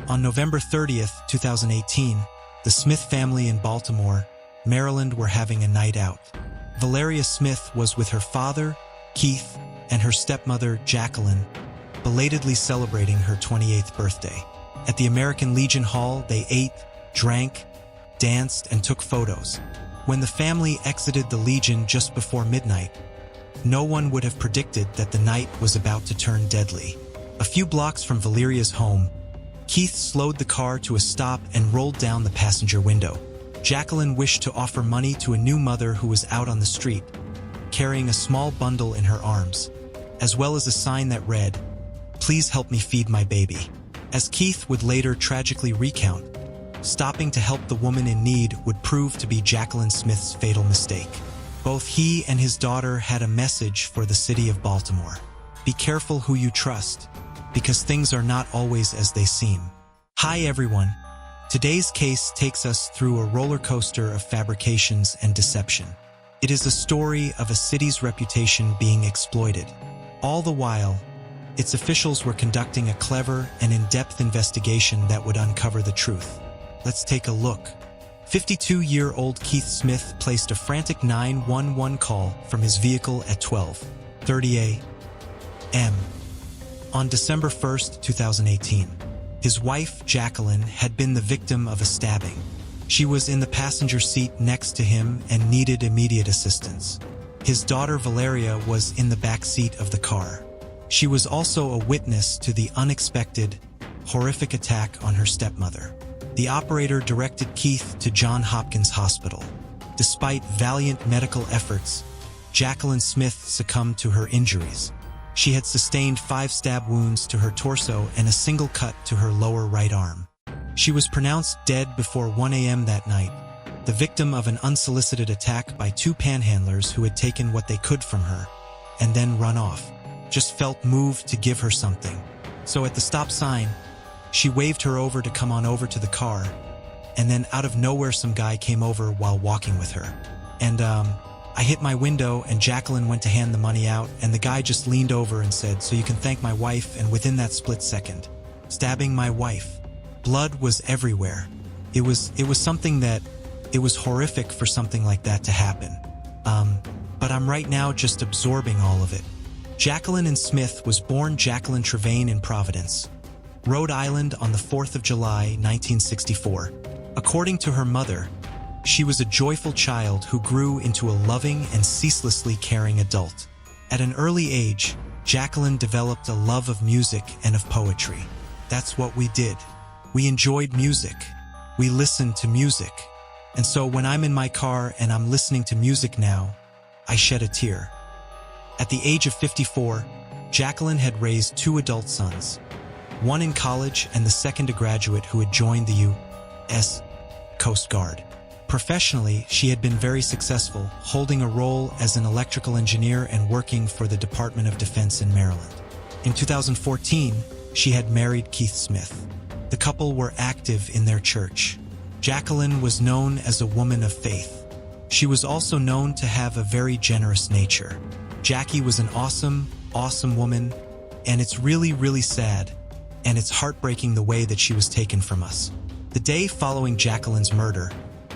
On November 30th, 2018, the Smith family in Baltimore, Maryland were having a night out. Valeria Smith was with her father, Keith, and her stepmother, Jacquelyn, belatedly celebrating her 28th birthday. At the American Legion Hall, they ate, drank, danced, and took photos. When the family exited the Legion just before midnight, no one would have predicted that the night was about to turn deadly. A few blocks from Valeria's home, Keith slowed the car to a stop and rolled down the passenger window. Jacquelyn wished to offer money to a new mother who was out on the street, carrying a small bundle in her arms, as well as a sign that read, "Please help me feed my baby." As Keith would later tragically recount, stopping to help the woman in need would prove to be Jacquelyn Smith's fatal mistake. Both he and his daughter had a message for the city of Baltimore. Be careful who you trust, because things are not always as they seem. Hi everyone. Today's case takes us through a roller coaster of fabrications and deception. It is a story of a city's reputation being exploited. All the while, its officials were conducting a clever and in-depth investigation that would uncover the truth. Let's take a look. 52-year-old Keith Smith placed a frantic 911 call from his vehicle at 12:30 a.m. on December 1st, 2018. His wife, Jacquelyn, had been the victim of a stabbing. She was in the passenger seat next to him and needed immediate assistance. His daughter, Valeria, was in the back seat of the car. She was also a witness to the unexpected, horrific attack on her stepmother. The operator directed Keith to Johns Hopkins Hospital. Despite valiant medical efforts, Jacquelyn Smith succumbed to her injuries. She had sustained 5 stab wounds to her torso and a single cut to her lower right arm. She was pronounced dead before 1 a.m. that night, the victim of an unsolicited attack by 2 panhandlers who had taken what they could from her and then run off. Just felt moved to give her something. So at the stop sign, she waved her over to come on over to the car, and then out of nowhere some guy came over while walking with her. And I hit my window and Jacquelyn went to hand the money out, and the guy just leaned over and said, "So you can thank my wife," and within that split second, stabbing my wife. Blood was everywhere. It was something that, it was horrific for something like that to happen. But I'm right now just absorbing all of it. Jacquelyn Smith was born Jacquelyn Trevane in Providence, Rhode Island on the 4th of July, 1964. According to her mother, she was a joyful child who grew into a loving and ceaselessly caring adult. At an early age, Jacquelyn developed a love of music and of poetry. That's what we did. We enjoyed music. We listened to music. And so when I'm in my car and I'm listening to music now, I shed a tear. At the age of 54, Jacquelyn had raised 2 adult sons, one in college and the second a graduate who had joined the U.S. Coast Guard. Professionally, she had been very successful, holding a role as an electrical engineer and working for the Department of Defense in Maryland. In 2014, she had married Keith Smith. The couple were active in their church. Jacquelyn was known as a woman of faith. She was also known to have a very generous nature. Jackie was an awesome woman, and it's really sad, and it's heartbreaking the way that she was taken from us. The day following Jacquelyn's murder,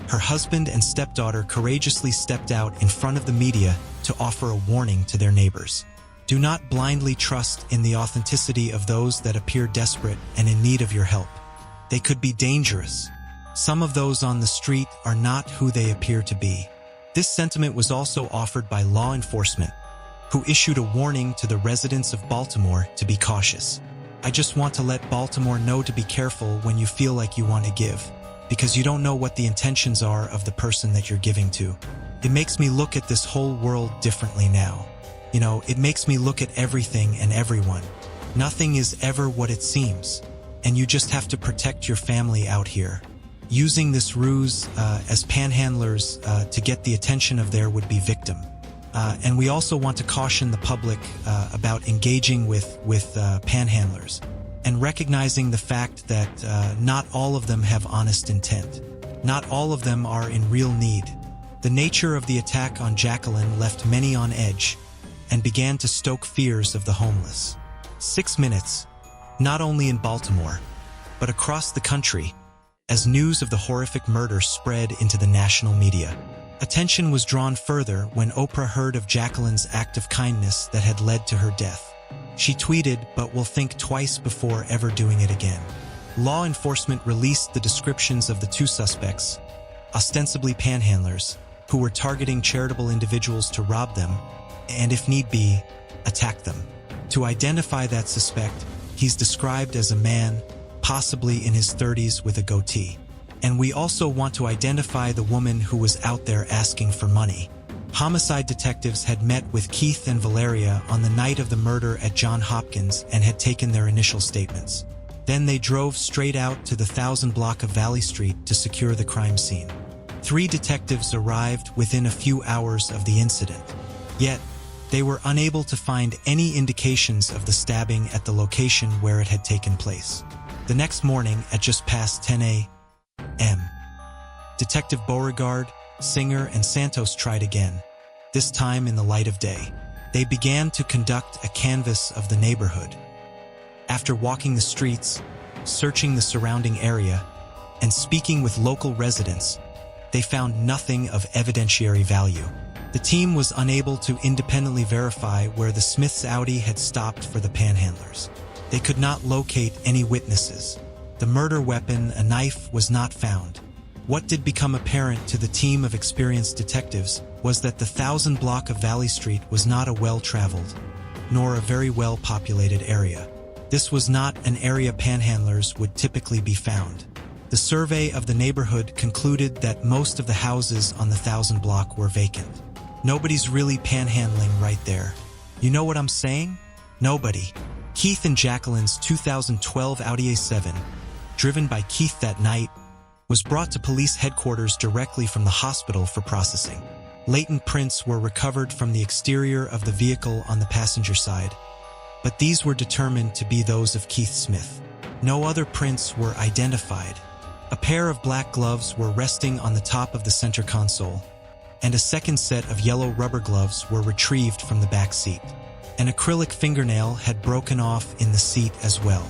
her husband and stepdaughter courageously stepped out in front of the media to offer a warning to their neighbors. Do not blindly trust in the authenticity of those that appear desperate and in need of your help. They could be dangerous. Some of those on the street are not who they appear to be. This sentiment was also offered by law enforcement, who issued a warning to the residents of Baltimore to be cautious. I just want to let Baltimore know to be careful when you feel like you want to give, because you don't know what the intentions are of the person that you're giving to. It makes me look at this whole world differently now. It makes me look at everything and everyone. Nothing is ever what it seems, and you just have to protect your family out here. Using this ruse as panhandlers to get the attention of their would-be victim. And we also want to caution the public about engaging with panhandlers and recognizing the fact that not all of them have honest intent. Not all of them are in real need. The nature of the attack on Jacquelyn left many on edge and began to stoke fears of the homeless. 6 minutes, not only in Baltimore, but across the country, as news of the horrific murder spread into the national media. Attention was drawn further when Oprah heard of Jacquelyn's act of kindness that had led to her death. She tweeted, "But will think twice before ever doing it again." Law enforcement released the descriptions of the two suspects, ostensibly panhandlers, who were targeting charitable individuals to rob them, and if need be, attack them. To identify that suspect, he's described as a man, possibly in his 30s with a goatee. And we also want to identify the woman who was out there asking for money. Homicide detectives had met with Keith and Valeria on the night of the murder at Johns Hopkins and had taken their initial statements. Then they drove straight out to the 1000 block of Valley Street to secure the crime scene. 3 detectives arrived within a few hours of the incident. Yet, they were unable to find any indications of the stabbing at the location where it had taken place. The next morning, at just past 10 a.m., Detective Beauregard, Singer, and Santos tried again, this time in the light of day. They began to conduct a canvass of the neighborhood. After walking the streets, searching the surrounding area, and speaking with local residents, they found nothing of evidentiary value. The team was unable to independently verify where the Smiths' Audi had stopped for the panhandlers. They could not locate any witnesses. The murder weapon, a knife, was not found. What did become apparent to the team of experienced detectives was that the 1000 block of Valley Street was not a well-traveled, nor a very well-populated area. This was not an area panhandlers would typically be found. The survey of the neighborhood concluded that most of the houses on the 1000 block were vacant. Nobody's really panhandling right there. You know what I'm saying? Nobody. Keith and Jacquelyn's 2012 Audi A7, driven by Keith that night, was brought to police headquarters directly from the hospital for processing. Latent prints were recovered from the exterior of the vehicle on the passenger side, but these were determined to be those of Keith Smith. No other prints were identified. A pair of black gloves were resting on the top of the center console, and a second set of yellow rubber gloves were retrieved from the back seat. An acrylic fingernail had broken off in the seat as well.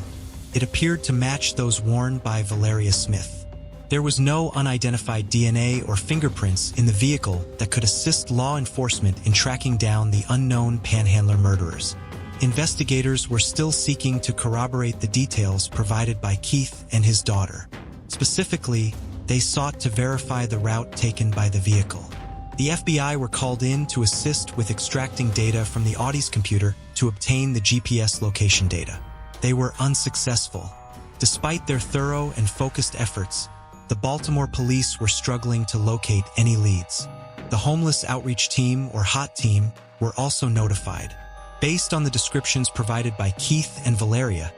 It appeared to match those worn by Valeria Smith. There was no unidentified DNA or fingerprints in the vehicle that could assist law enforcement in tracking down the unknown panhandler murderers. Investigators were still seeking to corroborate the details provided by Keith and his daughter. Specifically, they sought to verify the route taken by the vehicle. The FBI were called in to assist with extracting data from the Audi's computer to obtain the GPS location data. They were unsuccessful. Despite their thorough and focused efforts, the Baltimore police were struggling to locate any leads. The Homeless Outreach Team, or HOT team, were also notified. Based on the descriptions provided by Keith and Valeria,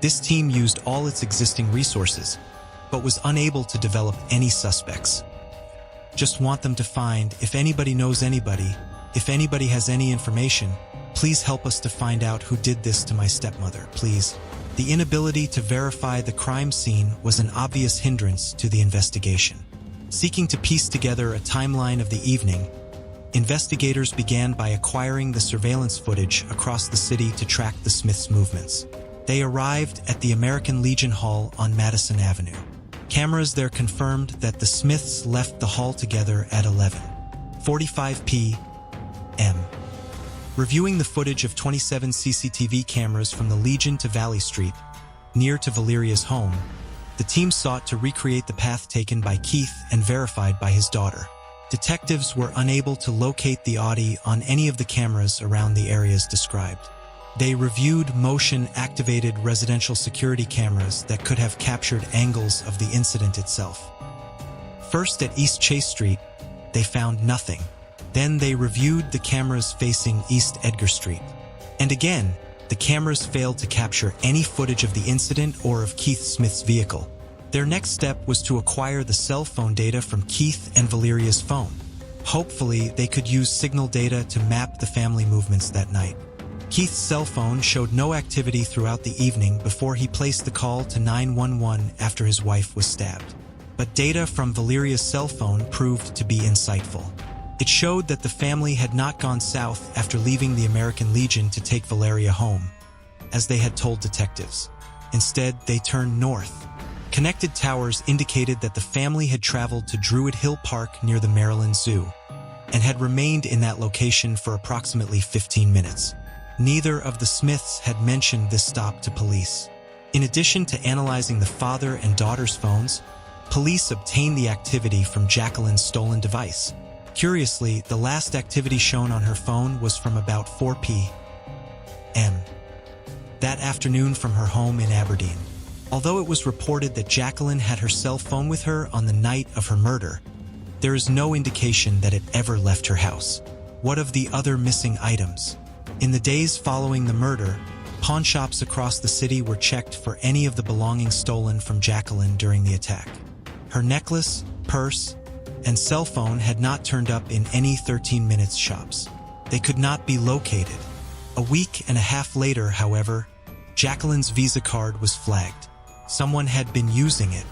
this team used all its existing resources, but was unable to develop any suspects. Just want them to find, if anybody knows anybody, if anybody has any information, please help us to find out who did this to my stepmother, please. The inability to verify the crime scene was an obvious hindrance to the investigation. Seeking to piece together a timeline of the evening, investigators began by acquiring the surveillance footage across the city to track the Smiths' movements. They arrived at the American Legion Hall on Madison Avenue. Cameras there confirmed that the Smiths left the hall together at 11:45 p.m. Reviewing the footage of 27 CCTV cameras from the Legion to Valley Street, near to Valeria's home, the team sought to recreate the path taken by Keith and verified by his daughter. Detectives were unable to locate the Audi on any of the cameras around the areas described. They reviewed motion-activated residential security cameras that could have captured angles of the incident itself. First at East Chase Street, they found nothing. Then they reviewed the cameras facing East Edgar Street. And again, the cameras failed to capture any footage of the incident or of Keith Smith's vehicle. Their next step was to acquire the cell phone data from Keith and Valeria's phone. Hopefully, they could use signal data to map the family movements that night. Keith's cell phone showed no activity throughout the evening before he placed the call to 911 after his wife was stabbed. But data from Valeria's cell phone proved to be insightful. It showed that the family had not gone south after leaving the American Legion to take Valeria home, as they had told detectives. Instead, they turned north. Connected towers indicated that the family had traveled to Druid Hill Park near the Maryland Zoo and had remained in that location for approximately 15 minutes. Neither of the Smiths had mentioned this stop to police. In addition to analyzing the father and daughter's phones, police obtained the activity from Jacquelyn's stolen device. Curiously, the last activity shown on her phone was from about 4 p.m. that afternoon from her home in Aberdeen. Although it was reported that Jacquelyn had her cell phone with her on the night of her murder, there is no indication that it ever left her house. What of the other missing items? In the days following the murder, pawn shops across the city were checked for any of the belongings stolen from Jacquelyn during the attack. Her necklace, purse, and cell phone had not turned up in any 13 Minutes shops. They could not be located. A week and a half later, however, Jacquelyn's Visa card was flagged. Someone had been using it.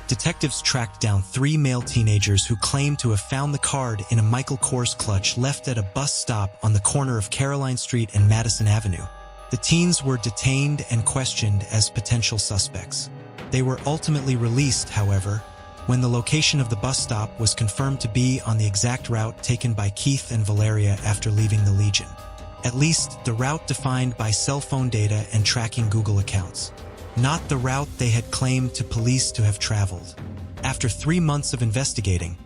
Detectives tracked down 3 male teenagers who claimed to have found the card in a Michael Kors clutch left at a bus stop on the corner of Caroline Street and Madison Avenue. The teens were detained and questioned as potential suspects. They were ultimately released, however, when the location of the bus stop was confirmed to be on the exact route taken by Keith and Valeria after leaving the Legion. At least, the route defined by cell phone data and tracking Google accounts. Not the route they had claimed to police to have traveled. After 3 months of investigating,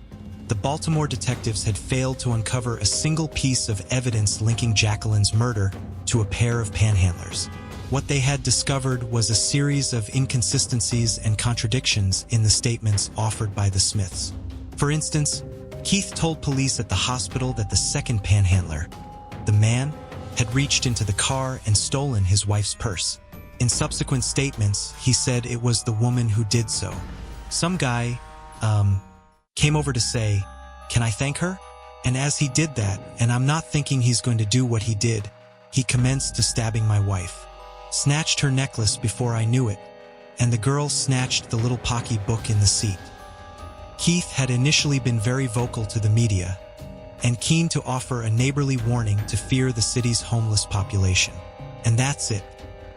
the Baltimore detectives had failed to uncover a single piece of evidence linking Jacquelyn's murder to a pair of panhandlers. What they had discovered was a series of inconsistencies and contradictions in the statements offered by the Smiths. For instance, Keith told police at the hospital that the second panhandler, the man, had reached into the car and stolen his wife's purse. In subsequent statements, he said it was the woman who did so. Some guy, came over to say, "Can I thank her?" And as he did that, and I'm not thinking he's going to do what he did, he commenced to stabbing my wife. Snatched her necklace before I knew it, and the girl snatched the little pocky book in the seat. Keith had initially been very vocal to the media, and keen to offer a neighborly warning to fear the city's homeless population. And that's it.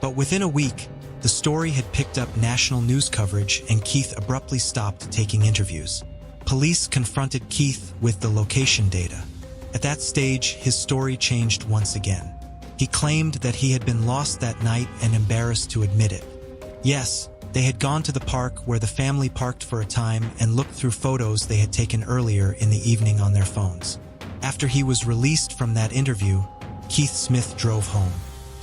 But within a week, the story had picked up national news coverage and Keith abruptly stopped taking interviews. Police confronted Keith with the location data. At that stage, his story changed once again. He claimed that he had been lost that night and embarrassed to admit it. Yes, they had gone to the park where the family parked for a time and looked through photos they had taken earlier in the evening on their phones. After he was released from that interview, Keith Smith drove home.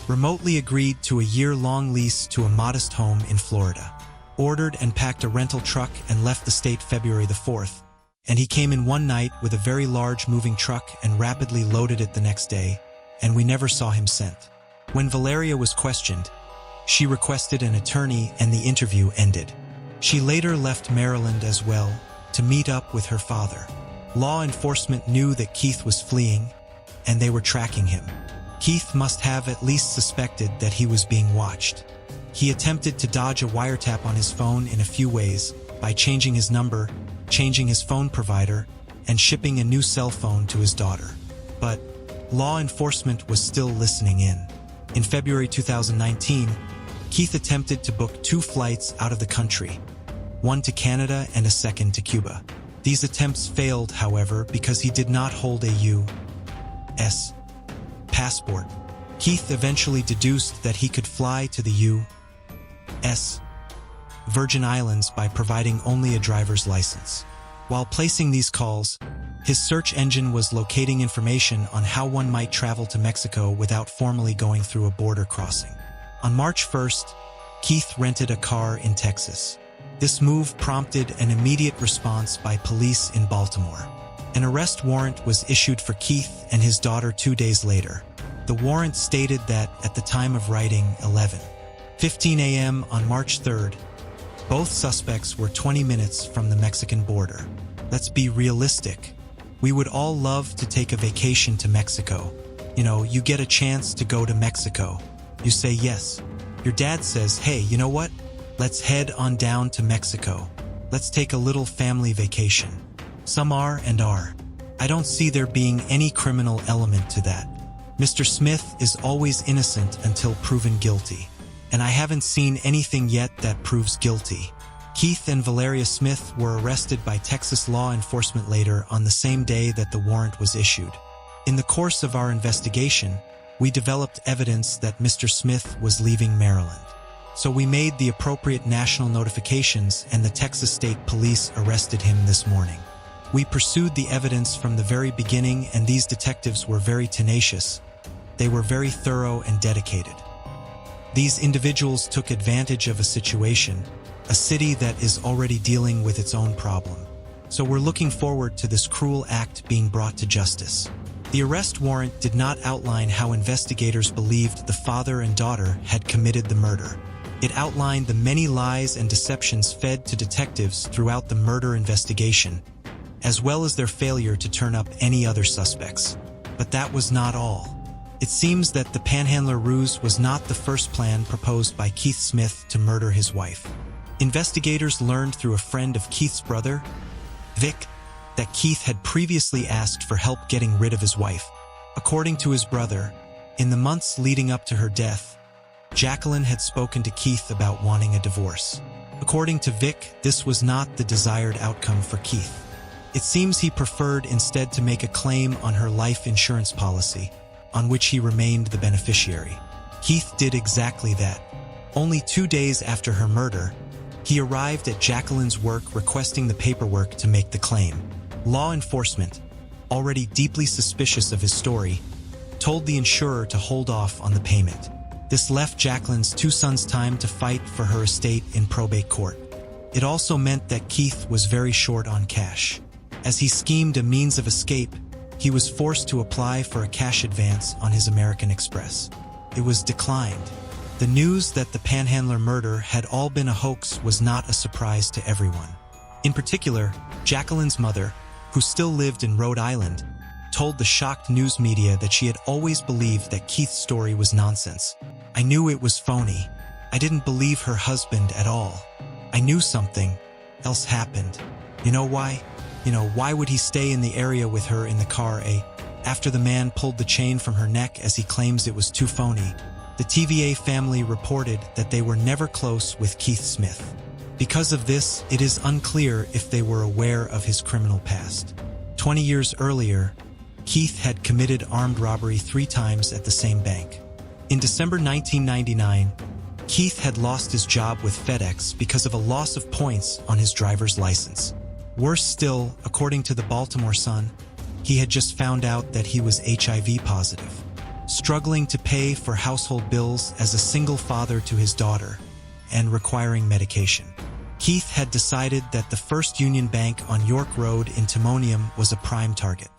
Remotely agreed to a year-long lease to a modest home in Florida. Ordered and packed a rental truck and left the state February the 4th. And he came in one night with a very large moving truck and rapidly loaded it the next day, and we never saw him sent. When Valeria was questioned, she requested an attorney and the interview ended. She later left Maryland as well to meet up with her father. Law enforcement knew that Keith was fleeing, and they were tracking him. Keith must have at least suspected that he was being watched. He attempted to dodge a wiretap on his phone in a few ways, by changing his number, changing his phone provider, and shipping a new cell phone to his daughter. But law enforcement was still listening in. In February 2019, Keith attempted to book 2 flights out of the country, one to Canada and a second to Cuba. These attempts failed, however, because he did not hold a U.S. passport. Keith eventually deduced that he could fly to the U.S. Virgin Islands by providing only a driver's license. While placing these calls, his search engine was locating information on how one might travel to Mexico without formally going through a border crossing. On March 1st, Keith rented a car in Texas. This move prompted an immediate response by police in Baltimore. An arrest warrant was issued for Keith and his daughter 2 days later. The warrant stated that, at the time of writing, 11:15 a.m. on March 3rd, both suspects were 20 minutes from the Mexican border. Let's be realistic. We would all love to take a vacation to Mexico. You know, you get a chance to go to Mexico. You say yes. Your dad says, "Hey, you know what? Let's head on down to Mexico. Let's take a little family vacation." Some are and are. I don't see there being any criminal element to that. Mr. Smith is always innocent until proven guilty. and I haven't seen anything yet that proves guilty. Keith and Valeria Smith were arrested by Texas law enforcement later on the same day that the warrant was issued. In the course of our investigation, we developed evidence that Mr. Smith was leaving Maryland. So we made the appropriate national notifications, and the Texas State Police arrested him this morning. We pursued the evidence from the very beginning, and these detectives were very tenacious. They were very thorough and dedicated. These individuals took advantage of a situation, a city that is already dealing with its own problem. So we're looking forward to this cruel act being brought to justice. The arrest warrant did not outline how investigators believed the father and daughter had committed the murder. It outlined the many lies and deceptions fed to detectives throughout the murder investigation, as well as their failure to turn up any other suspects. But that was not all. It seems that the panhandler ruse was not the first plan proposed by Keith Smith to murder his wife. Investigators learned through a friend of Keith's brother, Vic, that Keith had previously asked for help getting rid of his wife. According to his brother, in the months leading up to her death, Jacquelyn had spoken to Keith about wanting a divorce. According to Vic, this was not the desired outcome for Keith. It seems he preferred instead to make a claim on her life insurance policy, on which he remained the beneficiary. Keith did exactly that. Only 2 days after her murder, he arrived at Jacquelyn's work requesting the paperwork to make the claim. Law enforcement, already deeply suspicious of his story, told the insurer to hold off on the payment. This left Jacquelyn's 2 sons time to fight for her estate in probate court. It also meant that Keith was very short on cash. As he schemed a means of escape, he was forced to apply for a cash advance on his American Express. It was declined. The news that the panhandler murder had all been a hoax was not a surprise to everyone. In particular, Jacquelyn's mother, who still lived in Rhode Island, told the shocked news media that she had always believed that Keith's story was nonsense. I knew it was phony. I didn't believe her husband at all. I knew something else happened. You know why? Why would he stay in the area with her in the car, after the man pulled the chain from her neck as he claims it was too phony? The TVA family reported that they were never close with Keith Smith. Because of this, it is unclear if they were aware of his criminal past. 20 years earlier, Keith had committed armed robbery 3 times at the same bank. In December 1999, Keith had lost his job with FedEx because of a loss of points on his driver's license. Worse still, according to the Baltimore Sun, he had just found out that he was HIV positive, struggling to pay for household bills as a single father to his daughter, and requiring medication. Keith had decided that the First Union Bank on York Road in Timonium was a prime target.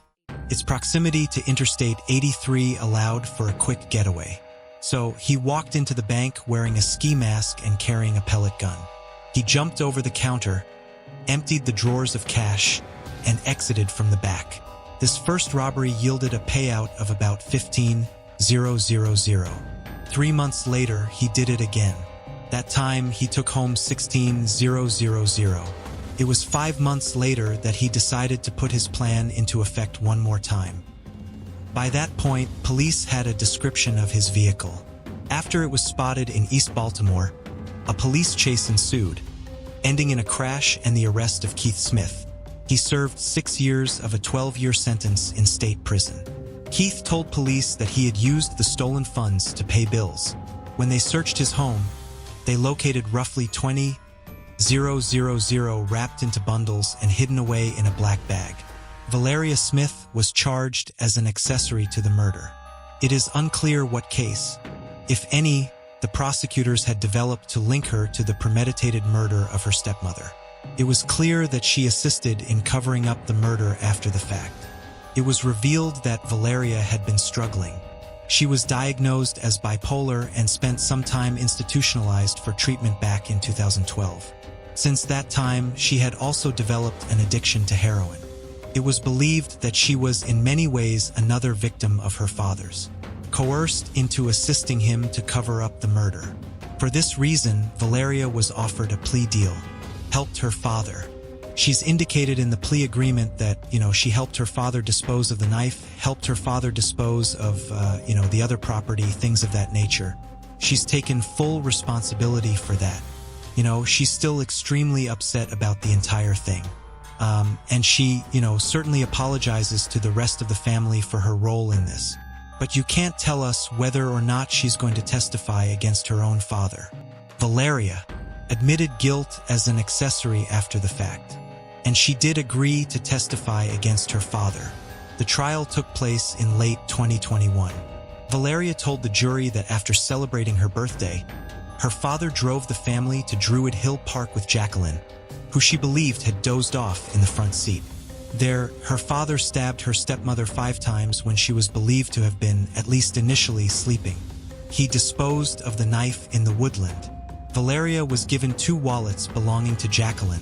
Its proximity to Interstate 83 allowed for a quick getaway. So he walked into the bank wearing a ski mask and carrying a pellet gun. He jumped over the counter, emptied the drawers of cash, and exited from the back. This first robbery yielded a payout of about $15,000. 3 months later, he did it again. That time, he took home $16,000. It was 5 months later that he decided to put his plan into effect one more time. By that point, police had a description of his vehicle. After it was spotted in East Baltimore, a police chase ensued, ending in a crash and the arrest of Keith Smith. He served 6 years of a 12-year sentence in state prison. Keith told police that he had used the stolen funds to pay bills. When they searched his home, they located roughly $20,000 wrapped into bundles and hidden away in a black bag. Valeria Smith was charged as an accessory to the murder. It is unclear what case, if any, the prosecutors had developed to link her to the premeditated murder of her stepmother. It was clear that she assisted in covering up the murder after the fact. It was revealed that Valeria had been struggling. She was diagnosed as bipolar and spent some time institutionalized for treatment back in 2012. Since that time, she had also developed an addiction to heroin. It was believed that she was in many ways another victim of her father's, coerced into assisting him to cover up the murder. For this reason, Valeria was offered a plea deal, helped her father. She's indicated in the plea agreement that, she helped her father dispose of the knife, helped her father dispose of, the other property, things of that nature. she's taken full responsibility for that. She's still extremely upset about the entire thing. And she, certainly apologizes to the rest of the family for her role in this. But you can't tell us whether or not she's going to testify against her own father. Valeria admitted guilt as an accessory after the fact, and she did agree to testify against her father. The trial took place in late 2021. Valeria told the jury that after celebrating her birthday, her father drove the family to Druid Hill Park with Jacquelyn, who she believed had dozed off in the front seat. There, her father stabbed her stepmother 5 times when she was believed to have been, at least initially, sleeping. He disposed of the knife in the woodland. Valeria was given 2 wallets belonging to Jacquelyn,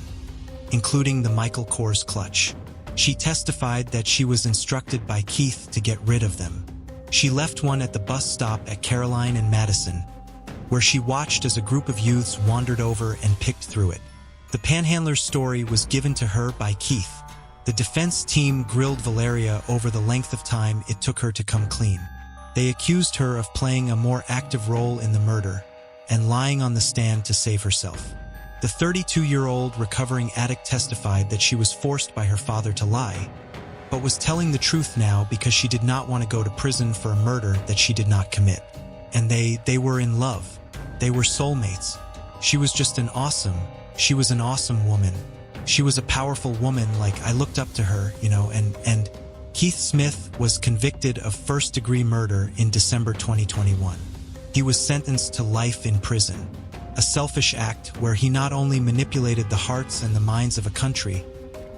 including the Michael Kors clutch. She testified that she was instructed by Keith to get rid of them. She left one at the bus stop at Caroline and Madison, where she watched as a group of youths wandered over and picked through it. The panhandler's story was given to her by Keith. The defense team grilled Valeria over the length of time it took her to come clean. They accused her of playing a more active role in the murder and lying on the stand to save herself. The 32-year-old recovering addict testified that she was forced by her father to lie, but was telling the truth now because she did not want to go to prison for a murder that she did not commit. And they were in love. They were soulmates. She was an awesome woman. She was a powerful woman, I looked up to her, and Keith Smith was convicted of first-degree murder in December 2021. He was sentenced to life in prison, a selfish act where he not only manipulated the hearts and the minds of a country,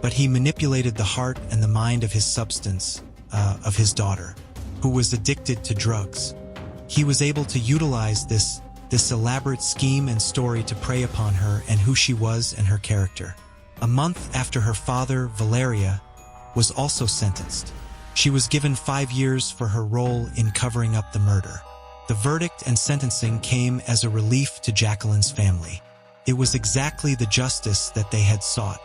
but he manipulated the heart and the mind of his substance, of his daughter, who was addicted to drugs. He was able to utilize this elaborate scheme and story to prey upon her and who she was and her character. A month after her father, Valeria, was also sentenced. She was given 5 years for her role in covering up the murder. The verdict and sentencing came as a relief to Jacquelyn's family. It was exactly the justice that they had sought.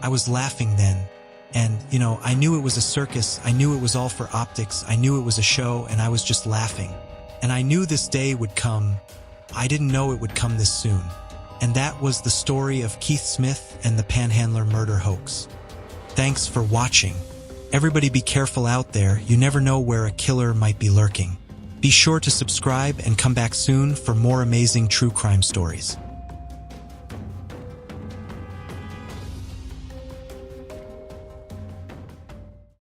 I was laughing then, and, I knew it was a circus, I knew it was all for optics, I knew it was a show, and I was just laughing. And I knew this day would come. I didn't know it would come this soon. And that was the story of Keith Smith and the Panhandler murder hoax. Thanks for watching. Everybody be careful out there, you never know where a killer might be lurking. Be sure to subscribe and come back soon for more amazing true crime stories.